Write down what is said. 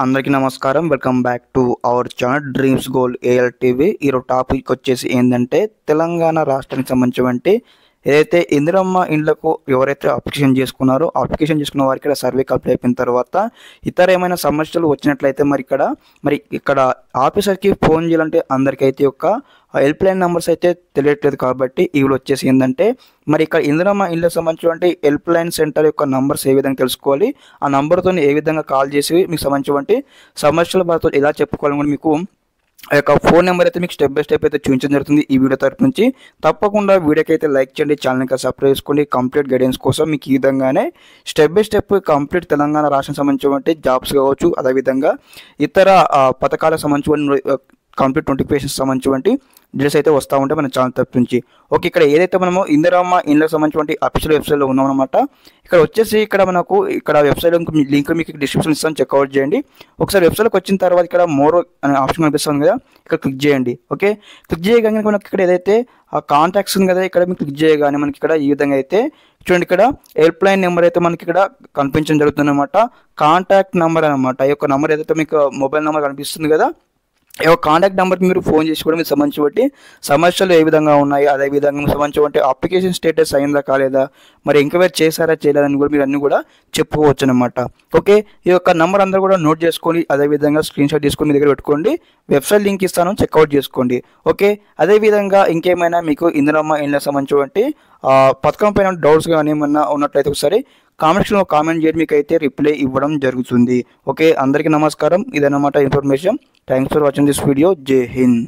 అందరికీ నమస్కారం. Welcome back to our channel dreams goal AL TV. ఈరోజు టాపిక్ వచ్చేసి ఏంటంటే తెలంగాణ రాష్ట్రానికి సంబంధించి ఏదైతే ఇందిరమ్మ ఇండ్లకు ఎవరైతే అప్లికేషన్ చేసుకున్నారో అప్లికేషన్ చేసుకున్న వారికి ఇక్కడ సర్వే కంప్లీట్ అయిపోయిన తర్వాత ఇతర ఏమైనా సమస్యలు వచ్చినట్లయితే మరి ఇక్కడ ఆఫీసర్కి ఫోన్ చేయాలంటే అందరికైతే యొక్క హెల్ప్ లైన్ నెంబర్స్ అయితే తెలియట్లేదు. కాబట్టి ఇవి వచ్చేసి ఏంటంటే మరి ఇక్కడ ఇందిరమ్మ ఇండ్లకు సంబంధించినటువంటి హెల్ప్ లైన్ సెంటర్ యొక్క నంబర్స్ ఏ విధంగా తెలుసుకోవాలి, ఆ నంబర్తో ఏ విధంగా కాల్ చేసి మీకు సంబంధించినటువంటి సమస్యల బాధతో ఎలా చెప్పుకోవాలని కూడా మీకు ఆ యొక్క ఫోన్ నెంబర్ అయితే మీకు స్టెప్ బై స్టెప్ అయితే చూపించడం జరుగుతుంది ఈ వీడియో తరపు నుంచి. తప్పకుండా వీడియోకి అయితే లైక్ చేయండి, ఛానల్కి సబ్స్క్రైబ్ చేసుకోండి. కంప్లీట్ గైడెన్స్ కోసం మీకు ఈ విధంగానే step by step complete Telangana రాష్ట్రం సంబంధించినటువంటి జాబ్స్ కావచ్చు, అదేవిధంగా ఇతర పథకాలకు సంబంధించిన కంప్లీట్ నోటిఫికేషన్స్ సంబంధించినటువంటి డీటెయిల్స్ అయితే వస్తూ ఉంటాయి మన ఛానల్ తరపు నుంచి. ఓకే, ఇక్కడ ఏదైతే మనము ఇందిరమ్మ ఇండ్లకు సంబంధించినటువంటి అఫీషియల్ వెబ్సైట్లో ఉన్నామన్నమాట. ఇక్కడ వచ్చేసి ఇక్కడ వెబ్సైట్ లింక్ మీకు డిస్క్రిప్షన్ ఇస్తాను, చెక్అవుట్ చేయండి. ఒకసారి వెబ్సైట్కి వచ్చిన తర్వాత ఇక్కడ మోర్ అనే ఆప్షన్ కనిపిస్తుంది కదా, ఇక్కడ క్లిక్ చేయండి. ఓకే, క్లిక్ చేయగానే మనకి ఇక్కడ ఏదైతే ఆ కాంటాక్ట్స్ ఉంది కదా, ఇక్కడ మీకు క్లిక్ చేయగానే మనకి ఇక్కడ ఈ విధంగా అయితే చూడండి, ఇక్కడ హెల్ప్ లైన్ నెంబర్ అయితే మనకి ఇక్కడ కనిపించడం జరుగుతుంది అనమాట. కాంటాక్ట్ నెంబర్ అనమాట. ఈ యొక్క నెంబర్ ఏదైతే మీకు మొబైల్ నెంబర్ కనిపిస్తుంది కదా, ఈ కాంటాక్ట్ నెంబర్కి మీరు ఫోన్ చేసి కూడా మీకు సంబంధించి సమస్యలు ఏ విధంగా ఉన్నాయి, అదేవిధంగా మీకు సంబంధించి అప్లికేషన్ స్టేటస్ అయిందా కాలేదా, మరి ఎంక్వైరీ చేశారా చేయలేదని కూడా మీరు అన్నీ కూడా చెప్పుకోవచ్చు అనమాట. ఓకే, ఈ యొక్క నెంబర్ అందరూ కూడా నోట్ చేసుకొని అదేవిధంగా స్క్రీన్ షాట్ తీసుకొని మీ దగ్గర పెట్టుకోండి. వెబ్సైట్ లింక్ ఇస్తాను, చెక్అవుట్ చేసుకోండి. ఓకే, అదేవిధంగా ఇంకేమైనా మీకు ఇందిరమ్మ ఇండ్లకు సంబంధించి పథకం పైన డౌట్స్ కానీ ఏమన్నా ఉన్నట్లయితే ఒకసారి కామెంట్స్లో కామెంట్ చేయండి, మీకు అయితే రిప్లై ఇవ్వడం జరుగుతుంది. ఓకే, అందరికీ నమస్కారం. ఇదన్నమాట information. Thanks for watching this video. జై హింద్.